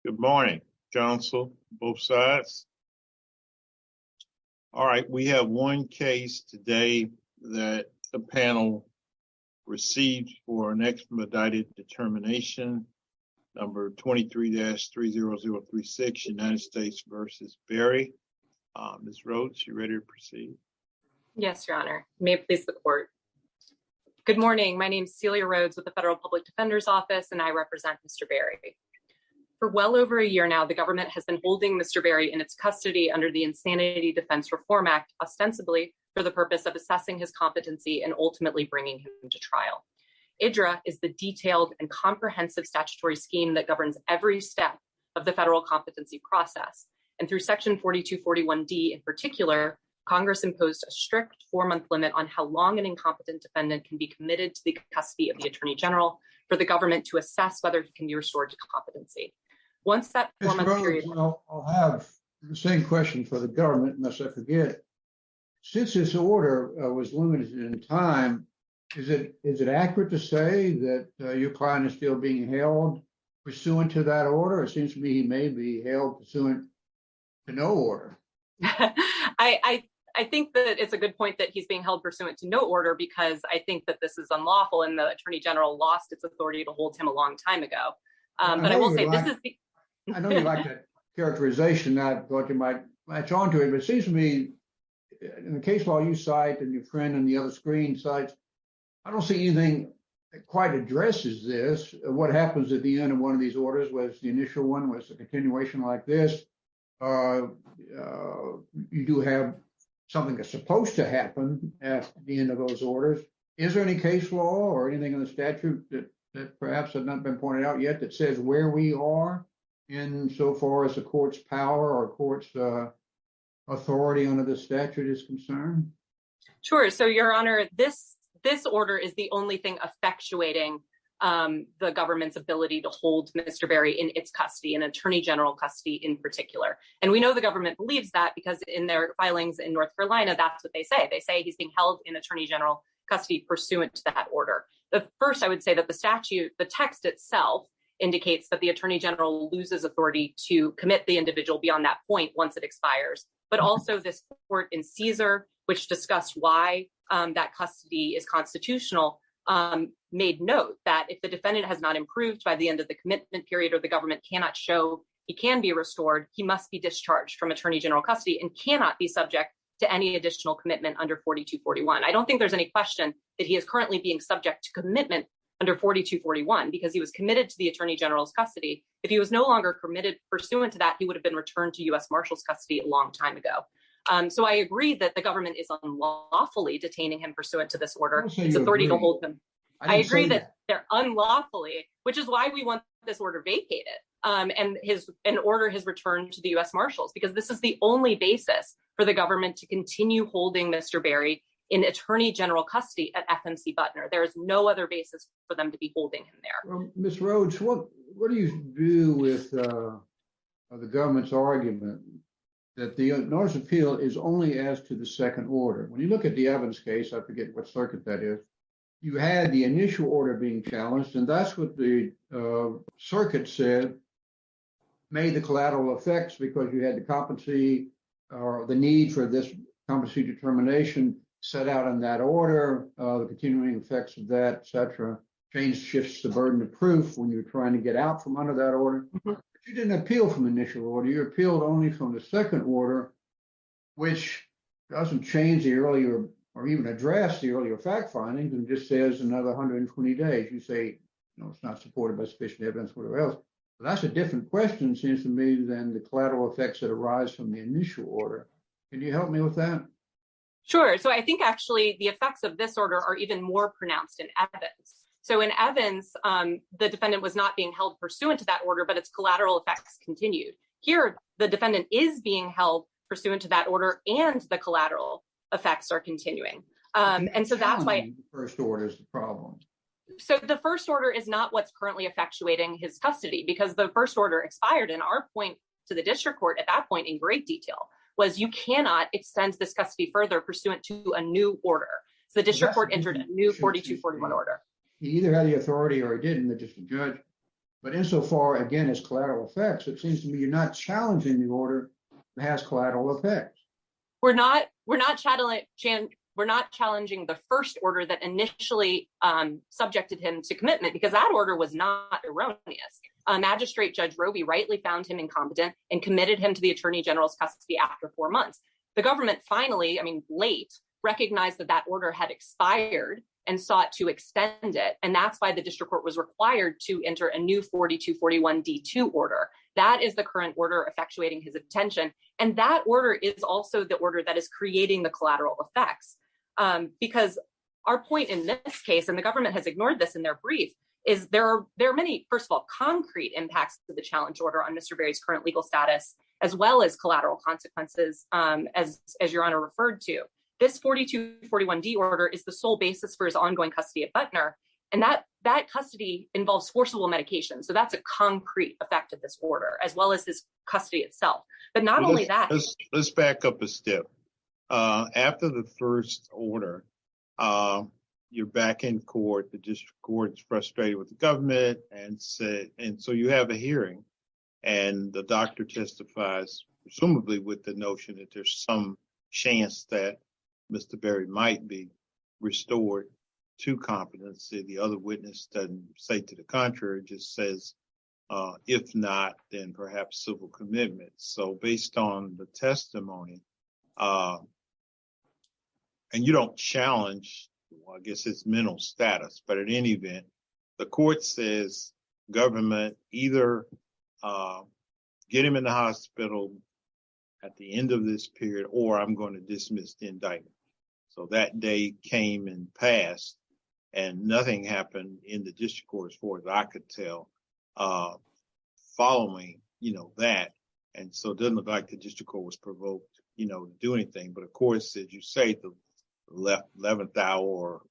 Good morning, Counsel, both sides. All right, we have one case today that the panel received for an expedited determination, number 23-30036, United States versus Berry. Ms. Rhoads, you ready to proceed? Yes, Your Honor. May it please the court. Good morning. My name is Celia Rhoads with the Federal Public Defender's Office, and I represent Mr. Berry. For well over a year now, the government has been holding Mr. Berry in its custody under the Insanity Defense Reform Act, ostensibly for the purpose of assessing his competency and ultimately bringing him to trial. IDRA is the detailed and comprehensive statutory scheme that governs every step of the federal competency process. And through Section 4241D in particular, Congress imposed a strict 4-month limit on how long an incompetent defendant can be committed to the custody of the Attorney General for the government to assess whether he can be restored to competency. Once that 4-month period... I'll have the same question for the government, unless I forget. Since this order was limited in time, is it accurate to say that your client is still being held pursuant to that order? It seems to me he may be held pursuant to no order. I think that it's a good point that he's being held pursuant to no order, because I think that this is unlawful and the Attorney General lost its authority to hold him a long time ago. But I will say this is the... I know you like that characterization. I thought you might latch onto it, but it seems to me in the case law you cite and your friend on the other screen cites, I don't see anything that quite addresses this. What happens at the end of one of these orders, was the initial one, was a continuation like this. You do have something that's supposed to happen at the end of those orders. Is there any case law or anything in the statute that perhaps has not been pointed out yet that says where we are in so far as the court's power or court's authority under the statute is concerned? Sure. So, Your Honor, this order is the only thing effectuating the government's ability to hold Mr. Berry in its custody, in Attorney General custody in particular. And we know the government believes that because in their filings in North Carolina, that's what they say. They say he's being held in Attorney General custody pursuant to that order. First, I would say that the statute, the text itself, indicates that the Attorney General loses authority to commit the individual beyond that point once it expires. But also this court in Caesar, which discussed why that custody is constitutional, made note that if the defendant has not improved by the end of the commitment period or the government cannot show he can be restored, he must be discharged from Attorney General custody and cannot be subject to any additional commitment under 4241. I don't think there's any question that he is currently being subject to commitment under 4241 because he was committed to the Attorney General's custody. If he was no longer committed pursuant to that, he would have been returned to U.S. Marshal's custody a long time ago. So I agree that the government is unlawfully detaining him pursuant to this order. Its authority to hold him. I agree that they're unlawfully, which is why we want this order vacated and order his return to the U.S. Marshals, because this is the only basis for the government to continue holding Mr. Berry in Attorney General custody at FMC Butner. There is no other basis for them to be holding him there. Well, Ms. Rhoads, what do you do with the government's argument that the notice of appeal is only as to the second order? When you look at the Evans case, I forget what circuit that is, you had the initial order being challenged, and that's what the circuit said made the collateral effects, because you had the competency or the need for this competency determination set out in that order, the continuing effects of that, et cetera. Change shifts the burden of proof when you're trying to get out from under that order. Mm-hmm. But you didn't appeal from the initial order. You appealed only from the second order, which doesn't change the earlier or even address the earlier fact findings and just says another 120 days. You say, it's not supported by sufficient evidence, whatever else. But that's a different question, seems to me, than the collateral effects that arise from the initial order. Can you help me with that? Sure. So I think actually the effects of this order are even more pronounced in Evans. So in Evans, the defendant was not being held pursuant to that order, but its collateral effects continued. Here, the defendant is being held pursuant to that order and the collateral effects are continuing. And so that's why the first order is the problem. So the first order is not what's currently effectuating his custody, because the first order expired. And our point to the district court at that point in great detail was you cannot extend this custody further pursuant to a new order. So the district court entered a new 4241 order. He either had the authority or he didn't, the district judge. But insofar, again, as collateral effects, it seems to me you're not challenging the order that has collateral effects. We're not challenging the first order that initially subjected him to commitment, because that order was not erroneous. Magistrate Judge Roby rightly found him incompetent and committed him to the Attorney General's custody after 4 months. The government finally, late, recognized that order had expired and sought to extend it. And that's why the district court was required to enter a new 4241D2 order. That is the current order effectuating his detention. And that order is also the order that is creating the collateral effects. Because our point in this case, and the government has ignored this in their brief, is there are many, first of all, concrete impacts to the challenge order on Mr. Berry's current legal status, as well as collateral consequences, as Your Honor referred to. This 4241D order is the sole basis for his ongoing custody at Butner, and that custody involves forcible medication. So that's a concrete effect of this order, as well as his custody itself. But not only that. Let's back up a step. After the first order, you're back in court. The district court is frustrated with the government and so you have a hearing, and the doctor testifies, presumably with the notion that there's some chance that Mr. Berry might be restored to competency. The other witness doesn't say to the contrary, just says, if not, then perhaps civil commitment. So based on the testimony, and you don't challenge, I guess it's mental status, but in any event, the court says government either get him in the hospital at the end of this period, or I'm going to dismiss the indictment. So that day came and passed, and nothing happened in the district court as far as I could tell, following, that. And so it doesn't look like the district court was provoked, to do anything. But of course, as you say, the 11th hour or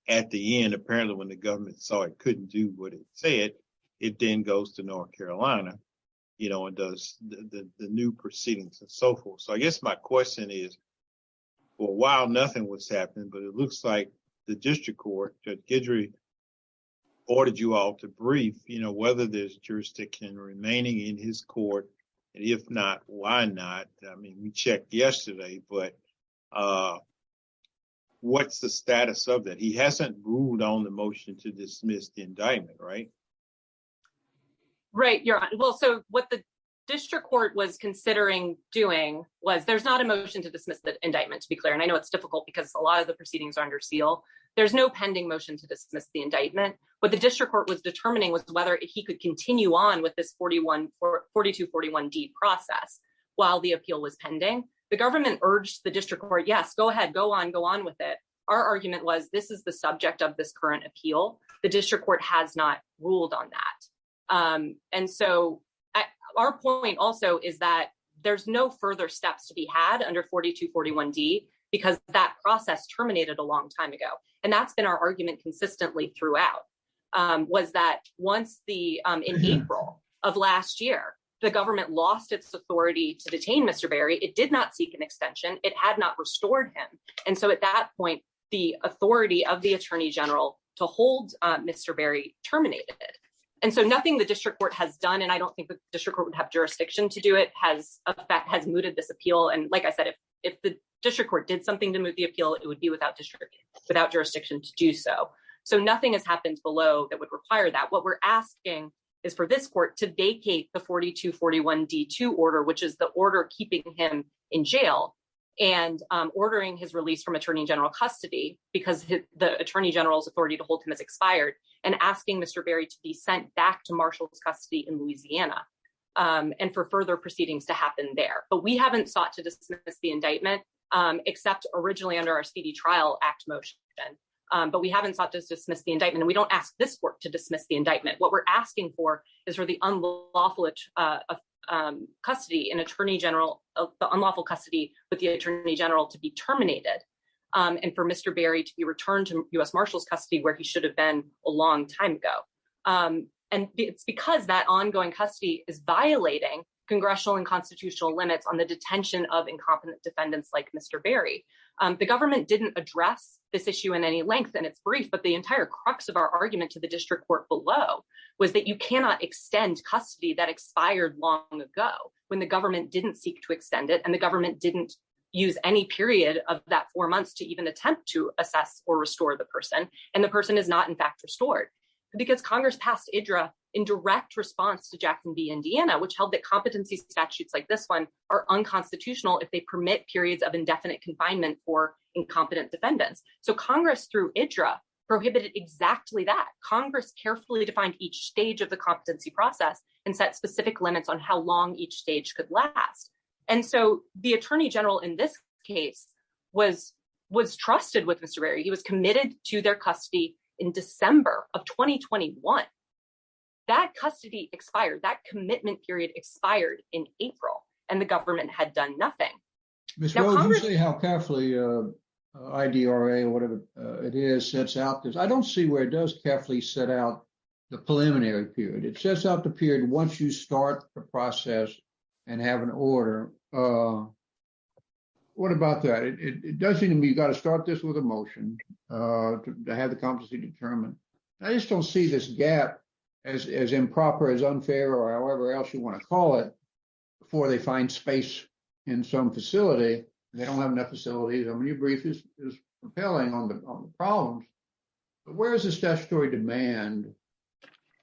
at the end, apparently when the government saw it couldn't do what it said, it then goes to North Carolina, and does the new proceedings and so forth. So I guess my question is, for a while, nothing was happening, but it looks like the district court, Judge Guidry, ordered you all to brief, whether there's jurisdiction remaining in his court, and if not, why not? We checked yesterday, but what's the status of that? He hasn't ruled on the motion to dismiss the indictment, right? Right, Your Honor. Well, so what the district court was considering doing was, there's not a motion to dismiss the indictment, to be clear. And I know it's difficult because a lot of the proceedings are under seal. There's no pending motion to dismiss the indictment. What the district court was determining was whether he could continue on with this 4241D process while the appeal was pending. The government urged the district court, yes, go ahead, go on with it. Our argument was, this is the subject of this current appeal. The district court has not ruled on that. And so our point also is that there's no further steps to be had under 4241D, because that process terminated a long time ago. And that's been our argument consistently throughout, was that once in April of last year, the government lost its authority to detain Mr. Berry. It did not seek an extension. It had not restored him. And so at that point, the authority of the Attorney General to hold Mr. Berry terminated. And so nothing the district court has done, and I don't think the district court would have jurisdiction to do it, has mooted this appeal. And like I said, if the district court did something to moot the appeal, it would be without jurisdiction to do so. So nothing has happened below that would require that. What we're asking is for this court to vacate the 4241D2 order, which is the order keeping him in jail, and ordering his release from Attorney General custody, because the Attorney General's authority to hold him has expired, and asking Mr. Berry to be sent back to Marshall's custody in Louisiana, and for further proceedings to happen there. But we haven't sought to dismiss the indictment, except originally under our Speedy Trial Act motion. But we haven't sought to dismiss the indictment, and we don't ask this court to dismiss the indictment. What we're asking for is for the unlawful custody in Attorney General, the unlawful custody with the Attorney General to be terminated, and for Mr. Berry to be returned to U.S. Marshals custody, where he should have been a long time ago. And it's because that ongoing custody is violating congressional and constitutional limits on the detention of incompetent defendants like Mr. Berry. The government didn't address this issue in any length in its brief, but the entire crux of our argument to the district court below was that you cannot extend custody that expired long ago when the government didn't seek to extend it and the government didn't use any period of that 4 months to even attempt to assess or restore the person, and the person is not in fact restored. Because Congress passed IDRA in direct response to Jackson v. Indiana, which held that competency statutes like this one are unconstitutional if they permit periods of indefinite confinement for incompetent defendants. So Congress, through IDRA, prohibited exactly that. Congress carefully defined each stage of the competency process and set specific limits on how long each stage could last. And so the Attorney General in this case was trusted with Mr. Berry. He was committed to their custody in December of 2021. That custody expired, that commitment period expired in April, and the government had done nothing. Ms. Rhoads, you say how carefully IDRA or whatever it is sets out this. I don't see where it does carefully set out the preliminary period. It sets out the period once you start the process and have an order. What about that? It does seem to me you got to start this with a motion to have the competency determined. I just don't see this gap as improper, as unfair, or however else you want to call it, before they find space in some facility. They don't have enough facilities. I mean, your brief is compelling on the problems, but where is the statutory demand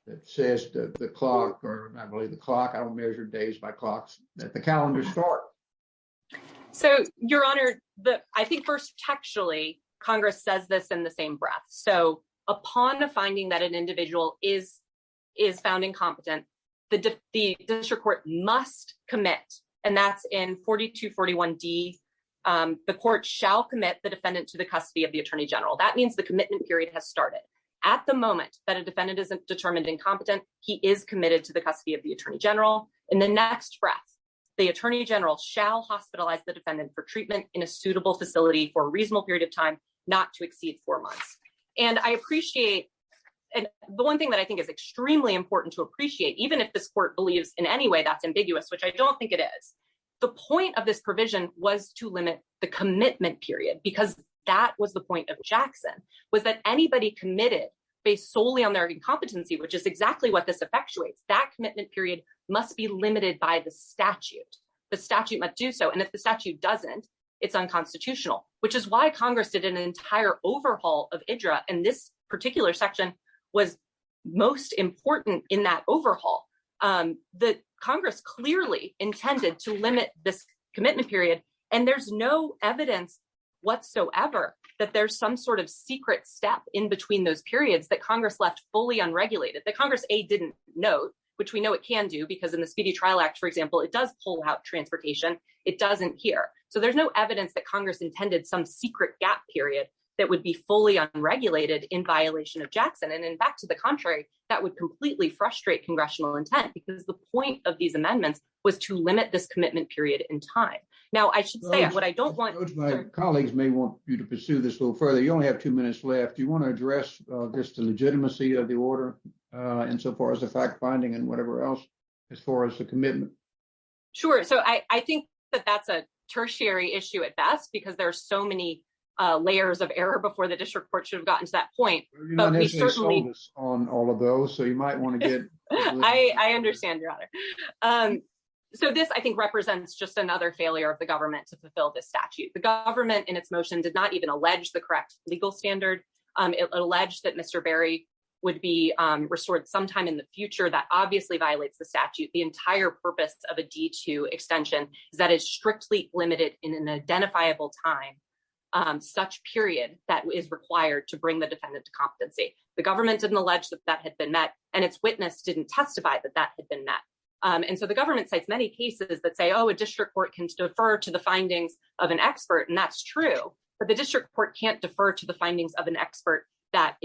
that says the clock, or I believe the clock, I don't measure days by clocks, that the calendar start? So, Your Honor, I think first textually, Congress says this in the same breath. So upon a finding that an individual is found incompetent, the district court must commit, and that's in 4241D. The court shall commit the defendant to the custody of the Attorney General. That means the commitment period has started. At the moment that a defendant is determined incompetent, he is committed to the custody of the Attorney General. In the next breath, the Attorney General shall hospitalize the defendant for treatment in a suitable facility for a reasonable period of time, not to exceed 4 months. And I appreciate, and the one thing that I think is extremely important to appreciate, even if this court believes in any way that's ambiguous, which I don't think it is, the point of this provision was to limit the commitment period, because that was the point of Jackson, was that anybody committed based solely on their incompetency, which is exactly what this effectuates, that commitment period must be limited by the statute. The statute must do so. And if the statute doesn't, it's unconstitutional, which is why Congress did an entire overhaul of IDRA. And this particular section was most important in that overhaul. The Congress clearly intended to limit this commitment period. And there's no evidence whatsoever that there's some sort of secret step in between those periods that Congress left fully unregulated, that Congress didn't note, which we know it can do because in the Speedy Trial Act, for example, it does pull out transportation. It doesn't here. So there's no evidence that Congress intended some secret gap period that would be fully unregulated in violation of Jackson. And in fact, to the contrary, that would completely frustrate congressional intent, because the point of these amendments was to limit this commitment period in time. Now, I should say what I don't want. My colleagues may want you to pursue this a little further. You only have 2 minutes left. Do you want to address just the legitimacy of the order insofar as the fact finding and whatever else as far as the commitment? Sure. So I think that that's a tertiary issue at best, because there are so many layers of error before the district court should have gotten to that point. You're not necessarily sold us on all of those, so you might want to get. I understand, Your Honor. So this, I think, represents just another failure of the government to fulfill this statute. The government in its motion did not even allege the correct legal standard. It alleged that Mr. Berry would be restored sometime in the future. That obviously violates the statute. The entire purpose of a D2 extension is that it's strictly limited in an identifiable time, such period that is required to bring the defendant to competency. The government didn't allege that that had been met, and its witness didn't testify that that had been met. And so the government cites many cases that say, oh, a district court can defer to the findings of an expert, and that's true. But the district court can't defer to the findings of an expert that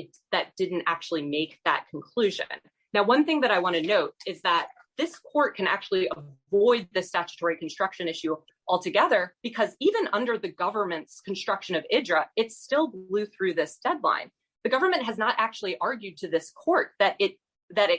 didn't actually make that conclusion. Now, one thing that I want to note is that this court can actually avoid the statutory construction issue altogether, because even under the government's construction of IDRA, it still blew through this deadline. The government has not actually argued to this court that it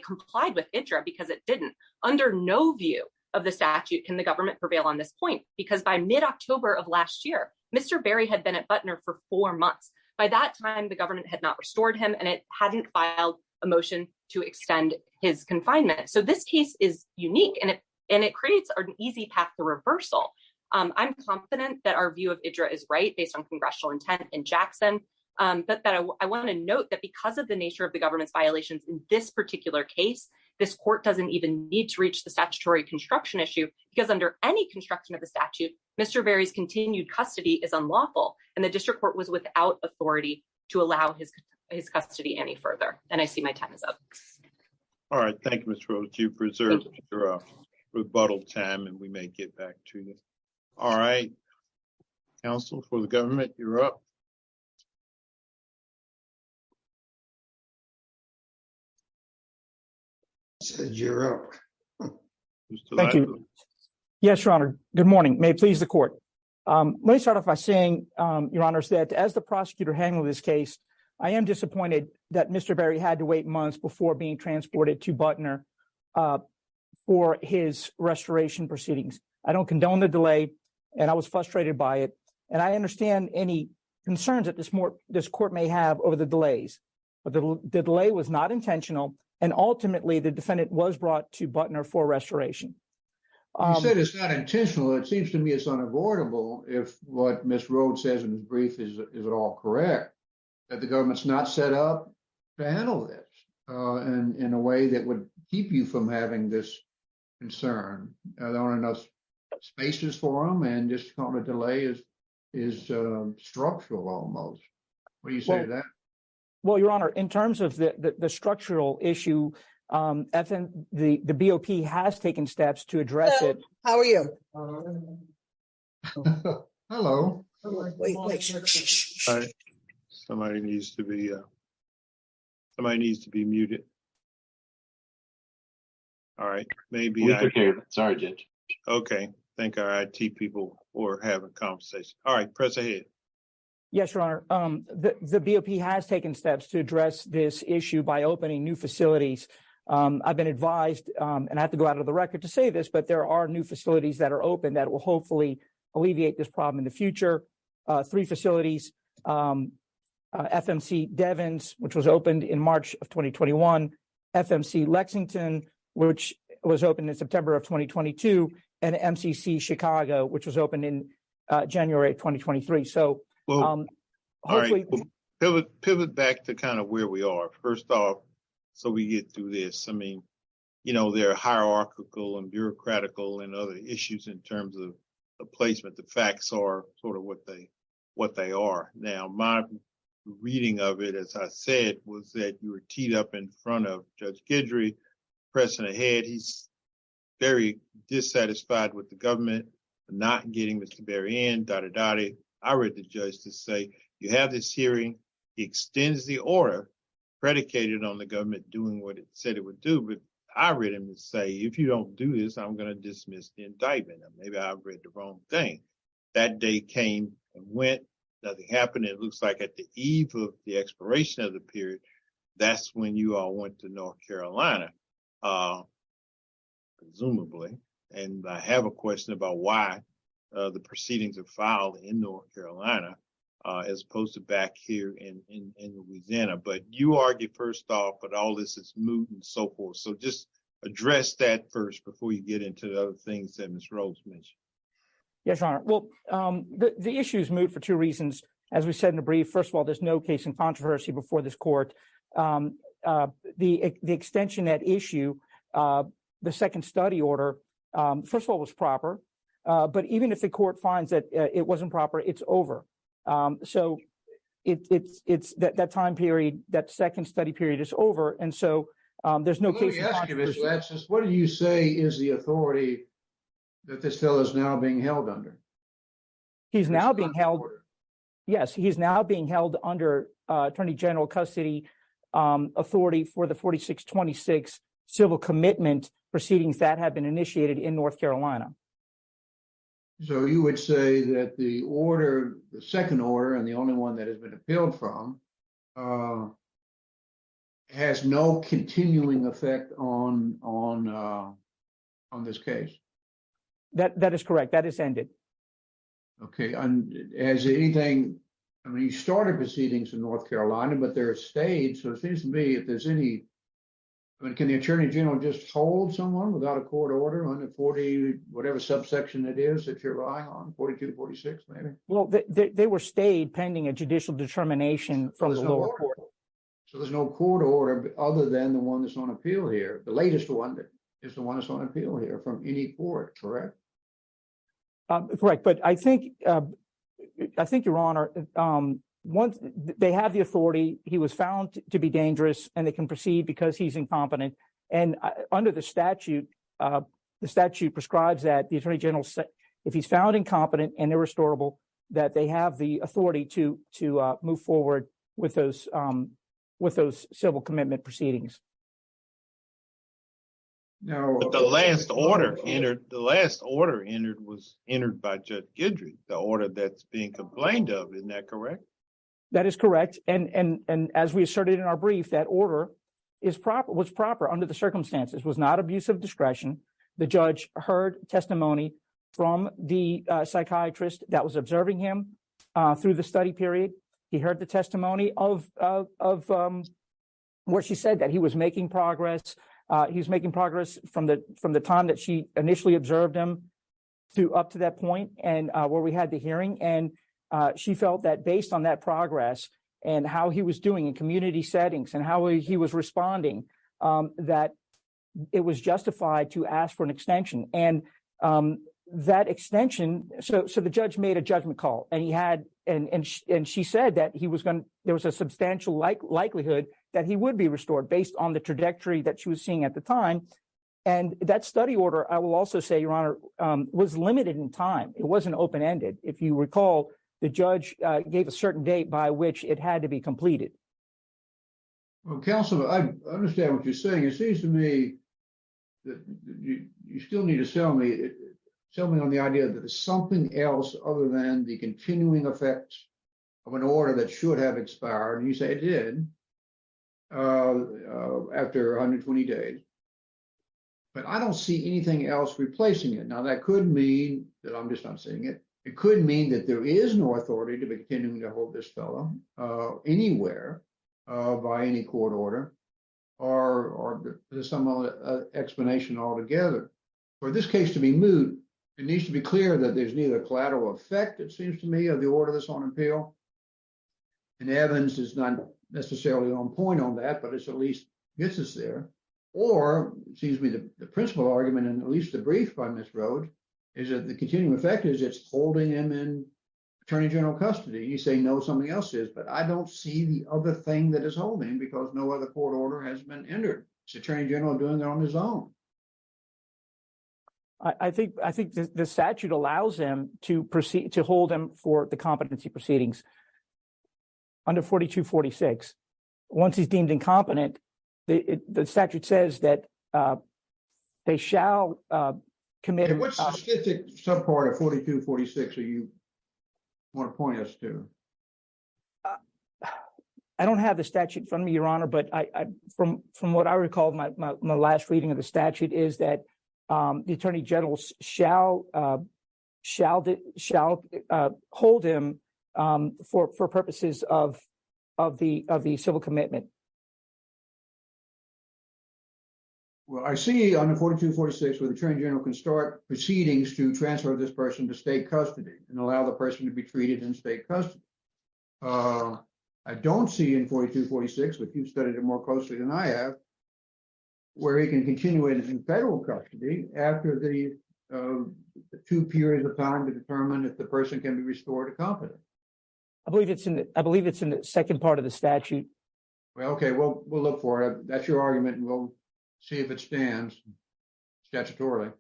complied with IDRA, because it didn't. Under no view, of the statute can the government prevail on this point? Because by mid-October of last year, Mr. Berry had been at Butner for 4 months. By that time, the government had not restored him and it hadn't filed a motion to extend his confinement. So this case is unique and it creates an easy path to reversal. I'm confident that our view of IDRA is right based on congressional intent in Jackson. But I want to note that because of the nature of the government's violations in this particular case, this court doesn't even need to reach the statutory construction issue because under any construction of the statute, Mr. Berry's continued custody is unlawful, and the district court was without authority to allow his custody any further. And I see my time is up. All right, thank you, Ms. Rhoads. You preserved your rebuttal time, and we may get back to you. All right, counsel for the government, you're up. Said you're up. Thank you. Yes, Your Honor. Good morning. May it please the court. Let me start off by saying, Your Honors, that as the prosecutor handling this case, I am disappointed that Mr. Berry had to wait months before being transported to Butner for his restoration proceedings. I don't condone the delay, and I was frustrated by it. And I understand any concerns that this court may have over the delays, but the delay was not intentional. And ultimately, the defendant was brought to Butner for restoration. You said it's not intentional. It seems to me it's unavoidable if what Ms. Rhoads says in his brief is at all correct, that the government's not set up to handle this in a way that would keep you from having this concern. There aren't enough spaces for them, and just calling a delay is structural almost. What do you say to that? Well, Your Honor, in terms of the structural issue, the BOP has taken steps to address it. How are you? Hello. Wait. All right. Somebody needs to be muted. All right, maybe we took care of it. Sorry, Judge. Okay, thank our IT people for having a conversation. All right, press ahead. Yes, Your Honor. The BOP has taken steps to address this issue by opening new facilities. I've been advised, and I have to go out of the record to say this, but there are new facilities that are open that will hopefully alleviate this problem in the future. 3 facilities, FMC Devens, which was opened in March of 2021, FMC Lexington, which was opened in September of 2022, and MCC Chicago, which was opened in January of 2023. So, hopefully, all right. Well, pivot back to kind of where we are. First off, so we get through this. I mean, there are hierarchical and bureaucratical and other issues in terms of the placement. The facts are sort of what they are. Now, my reading of it, as I said, was that you were teed up in front of Judge Guidry, pressing ahead. He's very dissatisfied with the government for not getting Mr. Berry in, I read the judge to say, you have this hearing, he extends the order predicated on the government doing what it said it would do, but I read him to say, if you don't do this, I'm going to dismiss the indictment. Maybe I read the wrong thing. That day came and went, nothing happened. It looks like at the eve of the expiration of the period, that's when you all went to North Carolina, presumably. And I have a question about why the proceedings are filed in North Carolina as opposed to back here in Louisiana. But you argue first off, but all this is moot and so forth. So just address that first before you get into the other things that Ms. Rhoads mentioned. Yes, Your Honor. Well, the issue is moot for 2 reasons. As we said in the brief, first of all, there's no case in controversy before this court. The extension at issue, the second study order, first of all, was proper. But even if the court finds that it wasn't proper, it's over. So it's that time period, that second study period is over. And so there's no case in controversy. Let me ask you, Mr. Latsis, what do you say is the authority that this fellow is now being held under? He's now being held. Yes, he's now being held under Attorney General custody authority for the 4626 civil commitment proceedings that have been initiated in North Carolina. So you would say that the order, the second order, and the only one that has been appealed from, has no continuing effect on this case. That is correct. That is ended. Okay, has anything, I mean, you started proceedings in North Carolina, but they're stayed, so it seems to me if there's any, I mean, can the Attorney General just hold someone without a court order under 40, whatever subsection it is that you're relying on, 42, 46 maybe? Well, they were stayed pending a judicial determination from the lower court. So there's no court order other than the one that's on appeal here. The latest one that is the one that's on appeal here from any court, correct? Correct, but I think, Your Honor, once they have the authority, he was found to be dangerous, and they can proceed because he's incompetent. And under the statute prescribes that the Attorney General, if he's found incompetent and irrestorable, that they have the authority to move forward with those civil commitment proceedings. No, but the last order entered was entered by Judge Guidry, the order that's being complained of. Isn't that correct? That is correct. And as we asserted in our brief, that order was proper under the circumstances, was not abuse of discretion. The judge heard testimony from the psychiatrist that was observing him through the study period. He heard the testimony of where she said that he was making progress. He was making progress from the time that she initially observed him to up to that point, and where we had the hearing. And she felt that based on that progress and how he was doing in community settings and how he was responding, that it was justified to ask for an extension. And that extension, so the judge made a judgment call, and he had, and she said that there was a substantial likelihood that he would be restored based on the trajectory that she was seeing at the time. And that study order, I will also say, Your Honor, was limited in time. It wasn't open-ended. If you recall, the judge gave a certain date by which it had to be completed. Well, Counsel, I understand what you're saying. It seems to me that you still need to sell me on the idea that there's something else other than the continuing effects of an order that should have expired. And you say it did after 120 days. But I don't see anything else replacing it. Now, that could mean that I'm just not seeing it. It could mean that there is no authority to be continuing to hold this fellow anywhere by any court order, or there's some explanation altogether. For this case to be moot, it needs to be clear that there's neither collateral effect, it seems to me, of the order that's on appeal. And Evans is not necessarily on point on that, but it's at least gets us there. Or, it seems to me, the principal argument, in at least the brief by Ms. Rhoads, is that the continuing effect is it's holding him in Attorney General custody. You say no, something else is, but I don't see the other thing that is holding him because no other court order has been entered. It's Attorney General doing it on his own. I think the statute allows him to proceed to hold him for the competency proceedings under 4246. Once he's deemed incompetent, the statute says that they shall commit. Okay, what specific subpart of 4246 are you want to point us to? I don't have the statute in front of me, Your Honor, but I from what I recall, my last reading of the statute is that the Attorney General shall hold him for purposes of the civil commitment. Well, I see under 4246 where the Attorney General can start proceedings to transfer this person to state custody and allow the person to be treated in state custody. I don't see in 4246, but you've studied it more closely than I have, where he can continue it in federal custody after the 2 periods of time to determine if the person can be restored to competence. I believe it's in the second part of the statute. Well, okay, we'll look for it. That's your argument, and we'll see if it stands statutorily.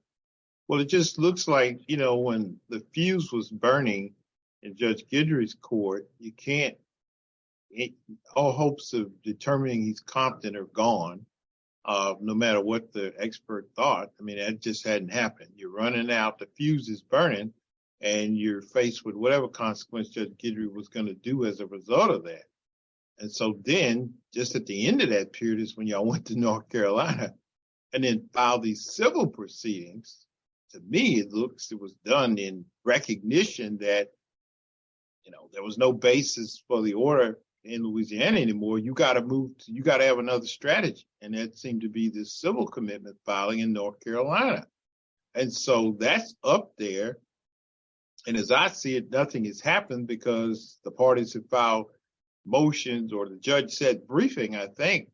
Well, it just looks like, when the fuse was burning in Judge Guidry's court, you can't, all hopes of determining he's competent are gone, no matter what the expert thought. I mean, that just hadn't happened. You're running out, the fuse is burning, and you're faced with whatever consequence Judge Guidry was going to do as a result of that. And so then, just at the end of that period is when y'all went to North Carolina and then filed these civil proceedings to me, it was done in recognition that, there was no basis for the order in Louisiana anymore. You got to have another strategy. And that seemed to be this civil commitment filing in North Carolina. And so that's up there. And as I see it, nothing has happened because the parties have filed motions, or the judge said briefing, I think,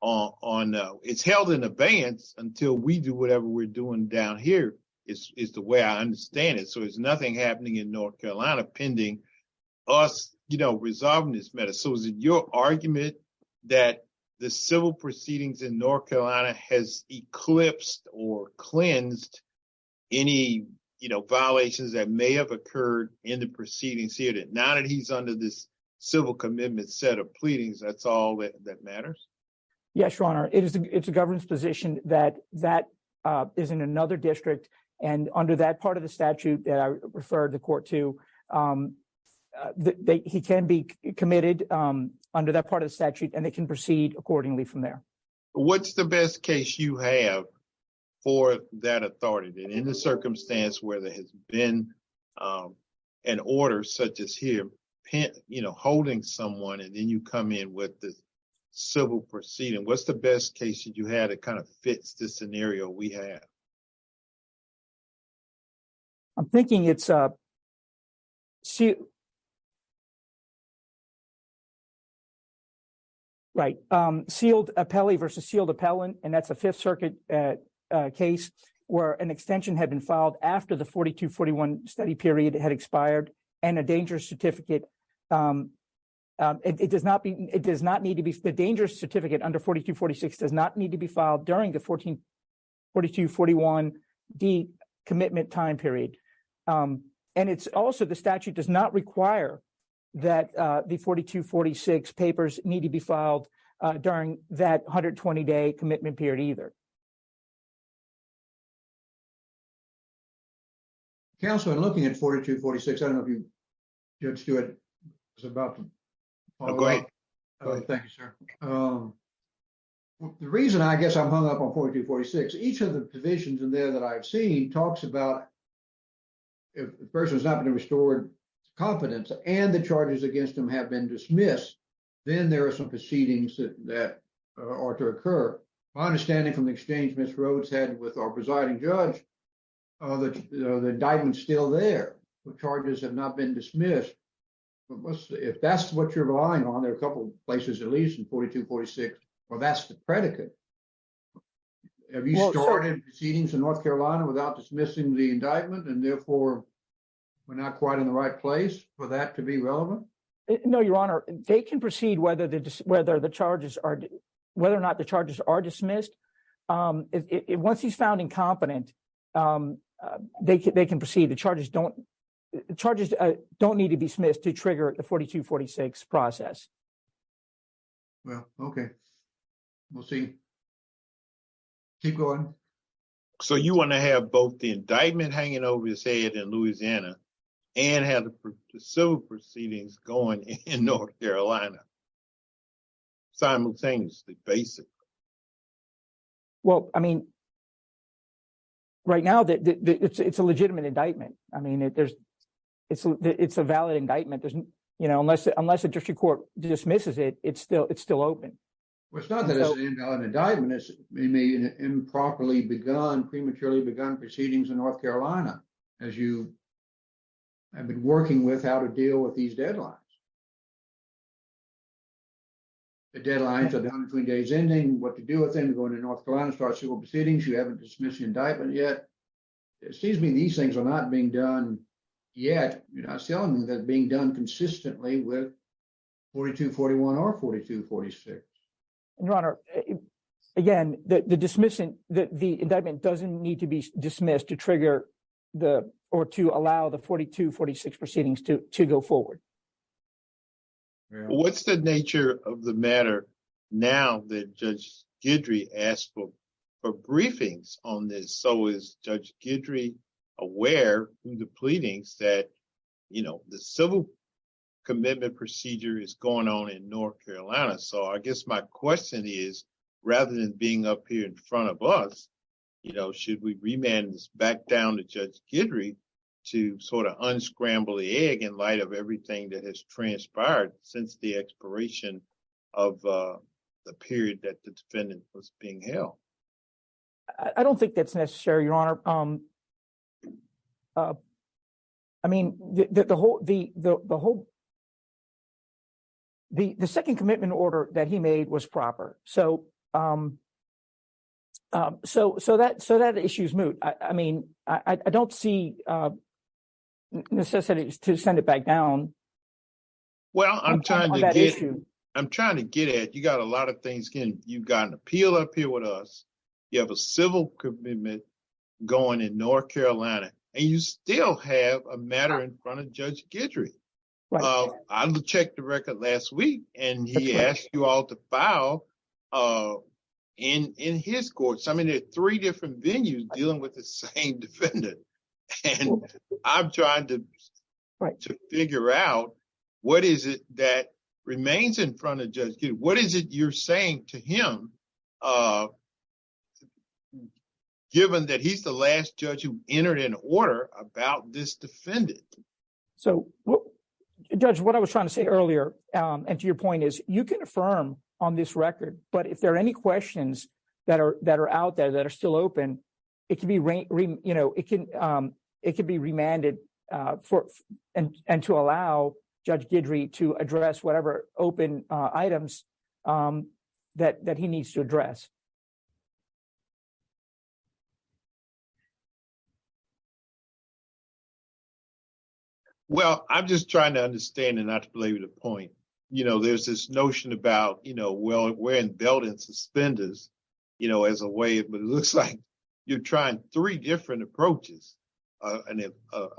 on it's held in abeyance until we do whatever we're doing down here is the way I understand it. So there's nothing happening in North Carolina pending us, resolving this matter. So is it your argument that the civil proceedings in North Carolina has eclipsed or cleansed any, violations that may have occurred in the proceedings here, that now that he's under this civil commitment set of pleadings, that's all that matters? Yes, Your Honor. It's a government's position that is in another district, and under that part of the statute that I referred the court to, he can be committed under that part of the statute, and they can proceed accordingly from there. What's the best case you have for that authority, that in the circumstance where there has been an order such as here, holding someone, and then you come in with the civil proceeding? What's the best case that you had that kind of fits the scenario we have? I'm thinking it's sealed appellee versus sealed appellant, and that's a Fifth Circuit case where an extension had been filed after the 4241 study period had expired, and a dangerous certificate. It does not need to be, the dangerous certificate under 4246 does not need to be filed during the 4241D commitment time period. And it's also, the statute does not require that the 4246 papers need to be filed during that 120-day commitment period either. Counsel, in looking at 4246, I don't know if Judge Stewart was about to follow go ahead. Thank you, sir. The reason I guess I'm hung up on 4246, each of the provisions in there that I've seen talks about if the person has not been restored competence and the charges against them have been dismissed, then there are some proceedings that are to occur. My understanding from the exchange Ms. Rhoads had with our presiding judge, the indictment's still there. The charges have not been dismissed. If that's what you're relying on, there are a couple of places at least in 4246, well, that's the predicate. Have you started proceedings in North Carolina without dismissing the indictment, and therefore we're not quite in the right place for that to be relevant? No, Your Honor. They can proceed whether or not the charges are dismissed. Once he's found incompetent, they can proceed. The charges don't need to be dismissed to trigger the 4246 process. Well, okay. We'll see. Keep going. So you want to have both the indictment hanging over his head in Louisiana and have the civil proceedings going in North Carolina simultaneously, basically. Well, I mean, right now it's a legitimate indictment. I mean, it's a valid indictment. There's, unless the district court dismisses it, it's still open. Well, it's not that it's an invalid indictment. It's maybe prematurely begun proceedings in North Carolina, as you have been working with how to deal with these deadlines. The deadlines are the 120 days ending, what to do with them, going to North Carolina, start civil proceedings. You haven't dismissed the indictment yet. It seems to me these things are not being done yet. You're not telling me that being done consistently with 4241 or 4246. Your Honor, again, the indictment doesn't need to be dismissed to trigger to allow the 4246 proceedings to go forward. Yeah. What's the nature of the matter now that Judge Guidry asked for briefings on this? So is Judge Guidry aware through the pleadings that, the civil commitment procedure is going on in North Carolina? So I guess my question is, rather than being up here in front of us, should we remand this back down to Judge Guidry to sort of unscramble the egg in light of everything that has transpired since the expiration of the period that the defendant was being held? I don't think that's necessary, Your Honor. I mean, the second commitment order that he made was proper. So that issue is moot. I mean, I don't see necessity to send it back down. Well, I'm trying to get at, you got a lot of things. Again, you've got an appeal up here with us. You have a civil commitment going in North Carolina, and you still have a matter in front of Judge Guidry. Right. I checked the record last week, and he asked you all to file in his courts. I mean, there are 3 different venues dealing with the same defendant, and I'm trying to figure out what is it that remains in front of Judge Guidry. What is it you're saying to him, given that he's the last judge who entered an order about this defendant? So, Judge, what I was trying to say earlier, and to your point, is you can affirm on this record, but if there are any questions that are out there that are still open, it can be it can be remanded and to allow Judge Guidry to address whatever open items that he needs to address. Well, I'm just trying to understand and not to belabor the point. There's this notion about, wearing belt and suspenders, as a way, but it looks like you're trying 3 different approaches.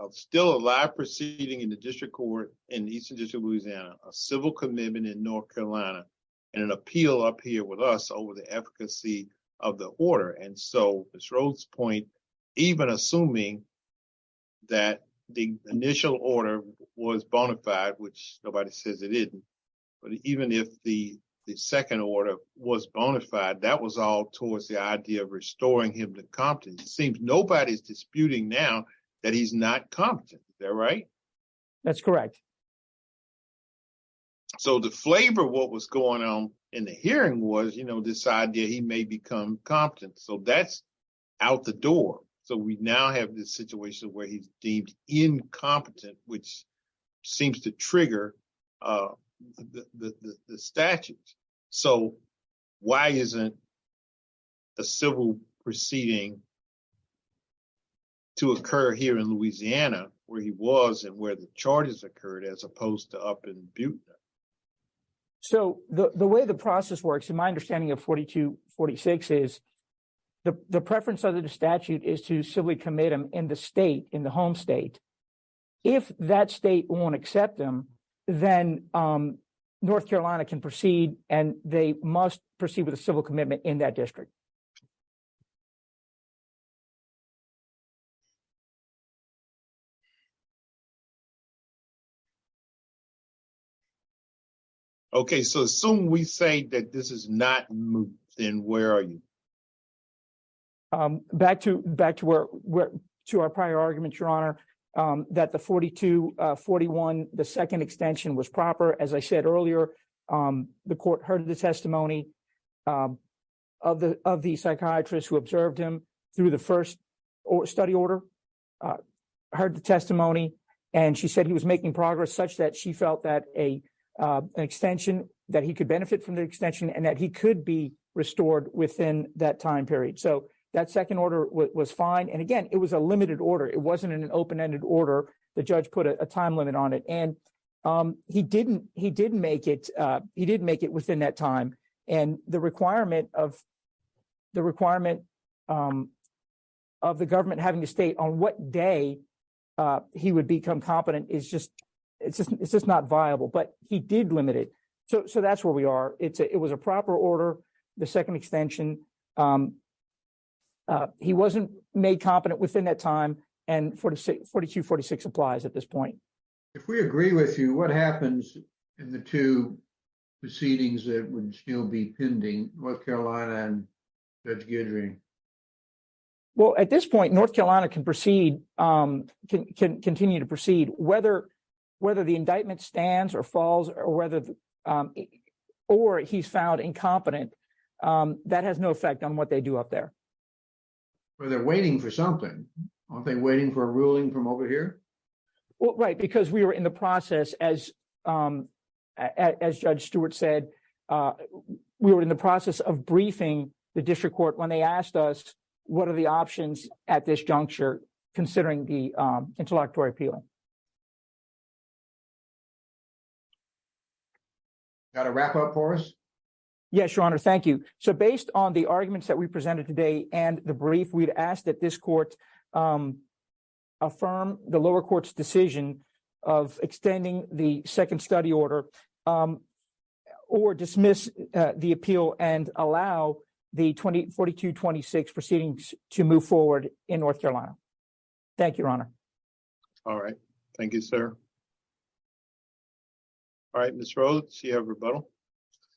Still a live proceeding in the district court in the Eastern District of Louisiana, a civil commitment in North Carolina, and an appeal up here with us over the efficacy of the order. And so, Ms. Rhoads' point, even assuming that the initial order was bona fide, which nobody says it isn't, but even if the second order was bona fide, that was all towards the idea of restoring him to competence. It seems nobody's disputing now that he's not competent. Is that right? That's correct. So the flavor of what was going on in the hearing was, this idea he may become competent. So that's out the door. So we now have this situation where he's deemed incompetent, which seems to trigger the statute. So why isn't a civil proceeding to occur here in Louisiana, where he was and where the charges occurred, as opposed to up in Butte? So the way the process works, in my understanding of 4246, is the preference under the statute is to civilly commit him in the state, in the home state. If that state won't accept him, then North Carolina can proceed, and they must proceed with a civil commitment in that district. Okay, so assume we say that this is not moot, then where are you? Back to where to our prior argument, Your Honor, that the 4241, the second extension, was proper. As I said earlier, the court heard the testimony of the psychiatrist who observed him through the first study order, heard the testimony, and she said he was making progress such that she felt that an extension, that he could benefit from the extension, and that he could be restored within that time period. So that second order was fine. And again, it was a limited order. It wasn't an open-ended order. The judge put a time limit on it, and he didn't make it within that time. And the requirement of the government having to state on what day he would become competent is just not viable. But he did limit it. So that's where we are. It was a proper order. The second extension. He wasn't made competent within that time, and 4246 applies at this point. If we agree with you, what happens in the 2 proceedings that would still be pending, North Carolina and Judge Guidry? Well, at this point, North Carolina can proceed, can continue to proceed, whether the indictment stands or falls, or whether or he's found incompetent. That has no effect on what they do up there. Well, they're waiting for something. Aren't they waiting for a ruling from over here? Well, right, because we were in the process, as Judge Stewart said, we were in the process of briefing the district court when they asked us what are the options at this juncture, considering the interlocutory appeal. Got a wrap up for us? Yes, Your Honor, thank you. So based on the arguments that we presented today and the brief, we'd ask that this court affirm the lower court's decision of extending the second study order, or dismiss the appeal and allow the 4226 proceedings to move forward in North Carolina. Thank you, Your Honor. All right. Thank you, sir. All right, Ms. Rhoads, you have rebuttal.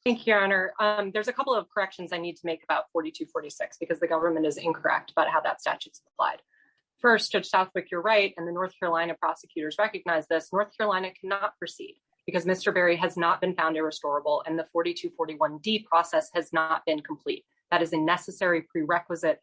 Thank you, Your Honor. There's a couple of corrections I need to make about 4246 because the government is incorrect about how that statute's applied. First, Judge Southwick, you're right, and the North Carolina prosecutors recognize this. North Carolina cannot proceed because Mr. Berry has not been found irrestorable and the 4241D process has not been complete. That is a necessary prerequisite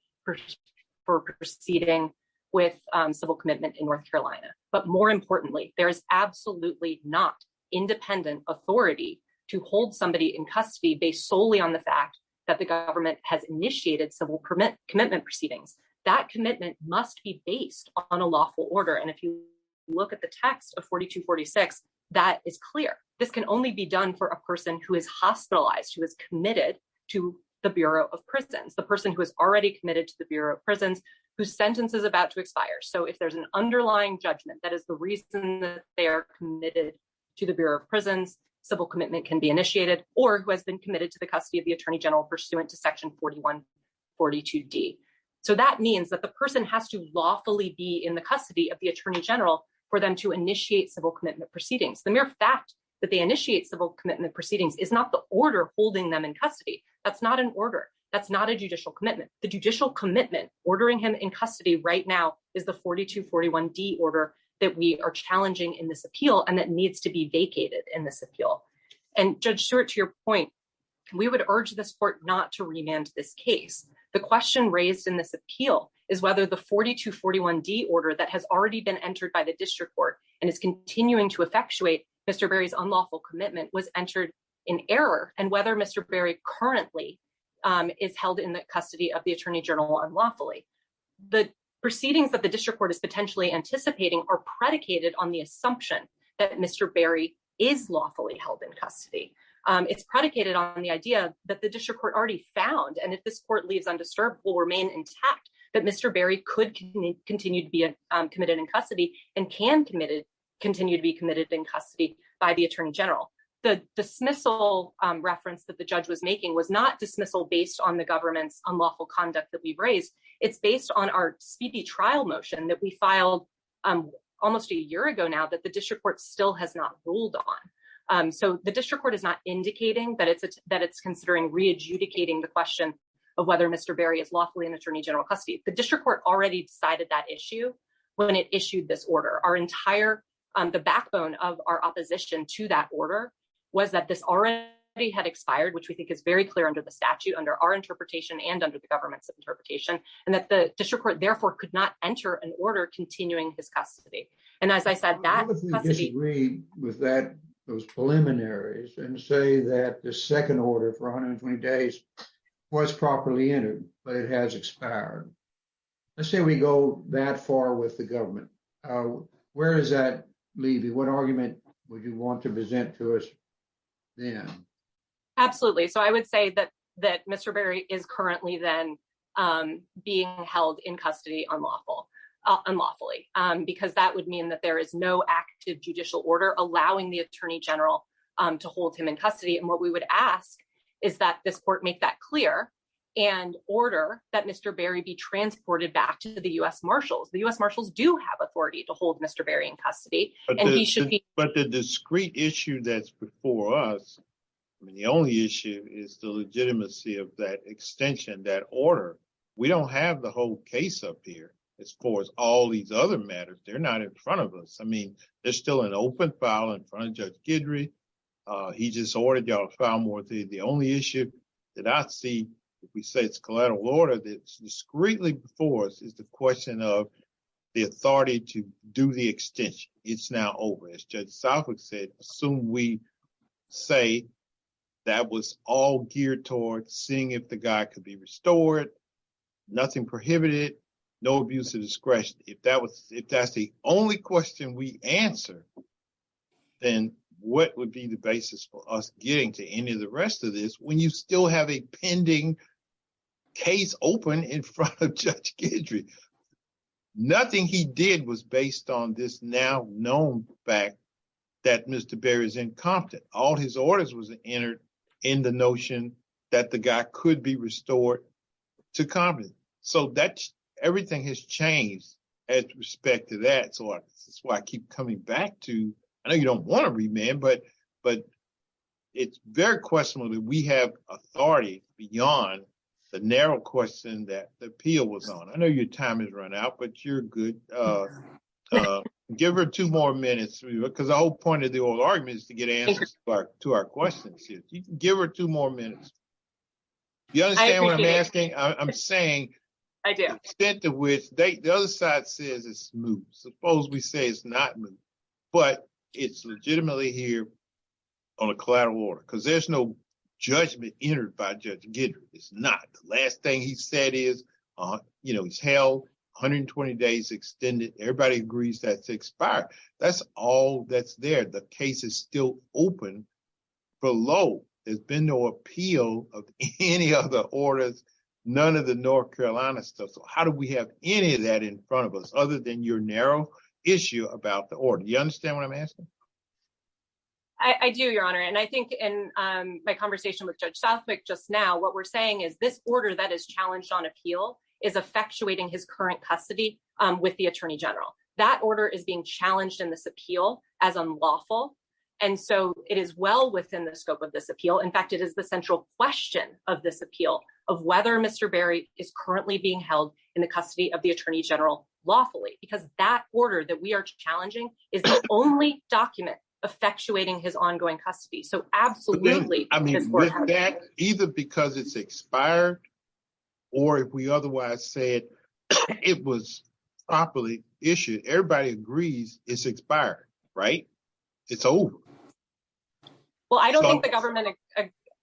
for proceeding with civil commitment in North Carolina. But more importantly, there is absolutely not independent authority to hold somebody in custody based solely on the fact that the government has initiated civil commitment proceedings. That commitment must be based on a lawful order. And if you look at the text of 4246, that is clear. This can only be done for a person who is hospitalized, who is committed to the Bureau of Prisons, the person who is already committed to the Bureau of Prisons, whose sentence is about to expire. So if there's an underlying judgment that is the reason that they are committed to the Bureau of Prisons, civil commitment can be initiated, or who has been committed to the custody of the Attorney General pursuant to Section 4142D. So that means that the person has to lawfully be in the custody of the Attorney General for them to initiate civil commitment proceedings. The mere fact that they initiate civil commitment proceedings is not the order holding them in custody. That's not an order. That's not a judicial commitment. The judicial commitment ordering him in custody right now is the 4241D order that we are challenging in this appeal and that needs to be vacated in this appeal. And Judge Stewart, to your point, we would urge this court not to remand this case. The question raised in this appeal is whether the 4241D order that has already been entered by the district court and is continuing to effectuate Mr. Berry's unlawful commitment was entered in error, and whether Mr. Berry currently is held in the custody of the Attorney General unlawfully. The proceedings that the district court is potentially anticipating are predicated on the assumption that Mr. Berry is lawfully held in custody. It's predicated on the idea that the district court already found, and if this court leaves undisturbed, will remain intact, that Mr. Berry could continue to be committed in custody and can continue to be committed in custody by the Attorney General. The dismissal reference that the judge was making was not dismissal based on the government's unlawful conduct that we've raised. It's based on our speedy trial motion that we filed almost a year ago now that the district court still has not ruled on. So the district court is not indicating that it's considering re-adjudicating the question of whether Mr. Berry is lawfully in Attorney General custody. The district court already decided that issue when it issued this order. Our entire, the backbone of our opposition to that order was that this already had expired, which we think is very clear under the statute, under our interpretation and under the government's interpretation, and that the district court therefore could not enter an order continuing his custody. And as I said, that custody— disagree with that, those preliminaries, and say that the second order for 120 days was properly entered, but it has expired. Let's say we go that far with the government. Where does that leave you? What argument would you want to present to us then? Absolutely. So I would say that Mr. Berry is currently then being held in custody unlawfully, because that would mean that there is no active judicial order allowing the Attorney General to hold him in custody. And what we would ask is that this court make that clear and order that Mr. Berry be transported back to the U.S. Marshals. The U.S. Marshals do have authority to hold Mr. Berry in custody, but he should be. But the discrete issue that's before us, I mean, the only issue is the legitimacy of that extension, that order, we don't have the whole case up here as far as all these other matters. They're not in front of us. I mean, there's still an open file in front of Judge Guidry. He just ordered y'all to file more. The only issue that I see, if we say it's collateral order, that's discreetly before us is the question of the authority to do the extension. It's now over. As Judge Southwick said, assume we say that was all geared towards seeing if the guy could be restored, nothing prohibited, no abuse of discretion. If that's the only question we answer, then what would be the basis for us getting to any of the rest of this when you still have a pending case open in front of Judge Guidry? Nothing he did was based on this now known fact that Mr. Berry is incompetent. All his orders was entered in the notion that the guy could be restored to competence. So everything has changed as respect to that. So that's why I keep coming back to, I know you don't want to remand, but it's very questionable that we have authority beyond the narrow question that the appeal was on. I know your time has run out, but you're good. Give her 2 more minutes, because the whole point of the oral argument is to get answers to our questions here. You can give her 2 more minutes. You understand what I'm asking? I'm saying I do. The extent to which the other side says it's moot. Suppose we say it's not moot, but it's legitimately here on a collateral order, because there's no judgment entered by Judge Guidry. It's not. The last thing he said is, he's held 120 days extended. Everybody agrees that's expired. That's all that's there. The case is still open below. There's been no appeal of any other orders, none of the North Carolina stuff. So how do we have any of that in front of us other than your narrow issue about the order? You understand what I'm asking? I do, Your Honor. And I think in my conversation with Judge Southwick just now, what we're saying is this order that is challenged on appeal is effectuating his current custody with the Attorney General. That order is being challenged in this appeal as unlawful. And so it is well within the scope of this appeal. In fact, it is the central question of this appeal of whether Mr. Berry is currently being held in the custody of the Attorney General lawfully, because that order that we are challenging is the only document effectuating his ongoing custody. So absolutely. With that, either because it's expired or if we otherwise said it was properly issued, everybody agrees it's expired, right? It's over. Well, I don't think the government,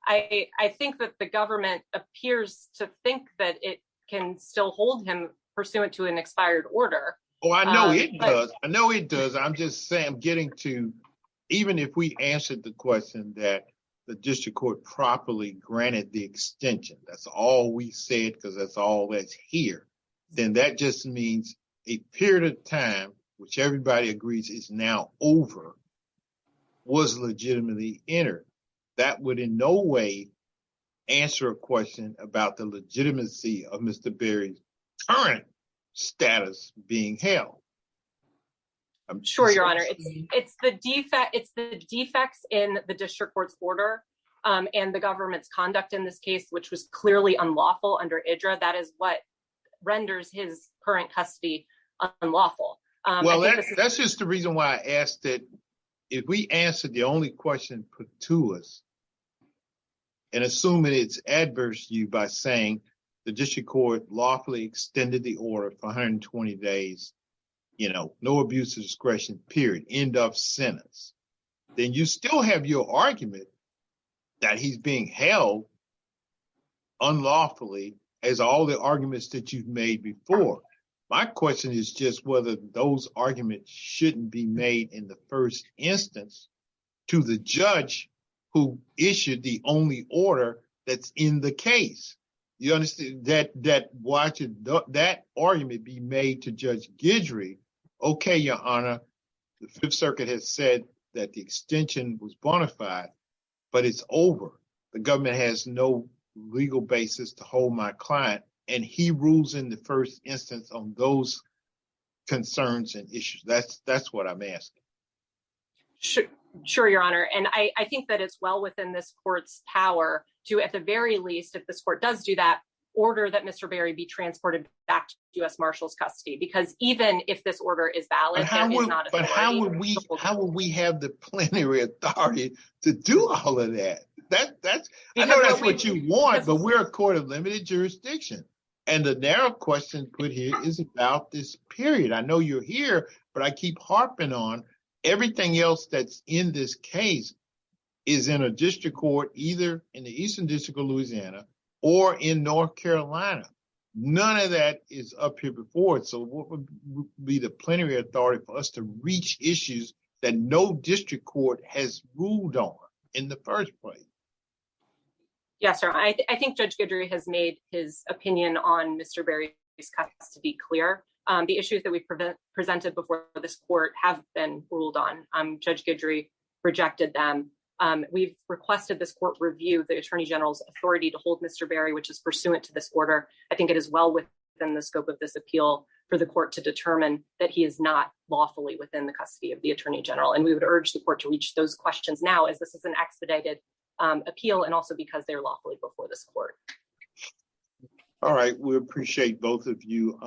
I think that the government appears to think that it can still hold him pursuant to an expired order. Oh, I know it does. I know it does. I'm just saying, I'm getting to, even if we answered the question that the district court properly granted the extension, that's all we said because that's all that's here, then that just means a period of time, which everybody agrees is now over, was legitimately entered. That would in no way answer a question about the legitimacy of Mr. Berry's current status being held. I'm sure, Your Honor. It's the defects in the district court's order and the government's conduct in this case, which was clearly unlawful under IDRA. That is what renders his current custody unlawful. Well, that's just the reason why I asked it. If we answered the only question put to us and assuming it's adverse to you by saying the district court lawfully extended the order for 120 days, no abuse of discretion, period, end of sentence, then you still have your argument that he's being held unlawfully as all the arguments that you've made before. My question is just whether those arguments shouldn't be made in the first instance to the judge who issued the only order that's in the case. You understand that watching that argument be made to Judge Guidry, okay, Your Honor, the Fifth Circuit has said that the extension was bona fide, but it's over. The government has no legal basis to hold my client, and he rules in the first instance on those concerns and issues. That's what I'm asking. Sure, Your Honor. And I think that it's well within this court's power to, at the very least, if this court does do that, order that Mr. Berry be transported back to U.S. Marshals custody, because even if this order is valid, how would we have the plenary authority to do all of that? That's I know that's what you want, but we're a court of limited jurisdiction. And the narrow question put here is about this period. I know you're here, but I keep harping on everything else that's in this case is in a district court, either in the Eastern District of Louisiana or in North Carolina. None of that is up here before it. So what would be the plenary authority for us to reach issues that no district court has ruled on in the first place? Yes, sir. I think Judge Guidry has made his opinion on Mr. Berry's custody clear. The issues that we presented before this court have been ruled on. Judge Guidry rejected them. We've requested this court review the Attorney General's authority to hold Mr. Berry, which is pursuant to this order. I think it is well within the scope of this appeal for the court to determine that he is not lawfully within the custody of the Attorney General. And we would urge the court to reach those questions now, as this is an expedited appeal, and also because they're lawfully before this court. All right, we appreciate both of you,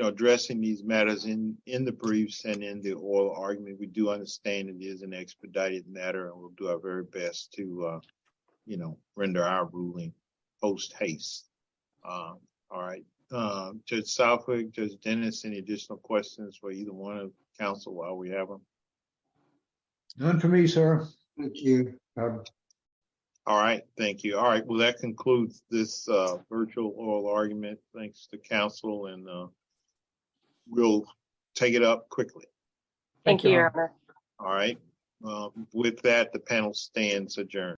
addressing these matters in the briefs and in the oral argument. We do understand it is an expedited matter, and we'll do our very best to, render our ruling post haste. All right, Judge Southwick, Judge Dennis, any additional questions for either one of counsel while we have them? None for me, sir. Thank you. All right, thank you. All right, well, that concludes this virtual oral argument. Thanks to counsel, and we'll take it up quickly. Thank you, Your Honor. All right. With that, the panel stands adjourned.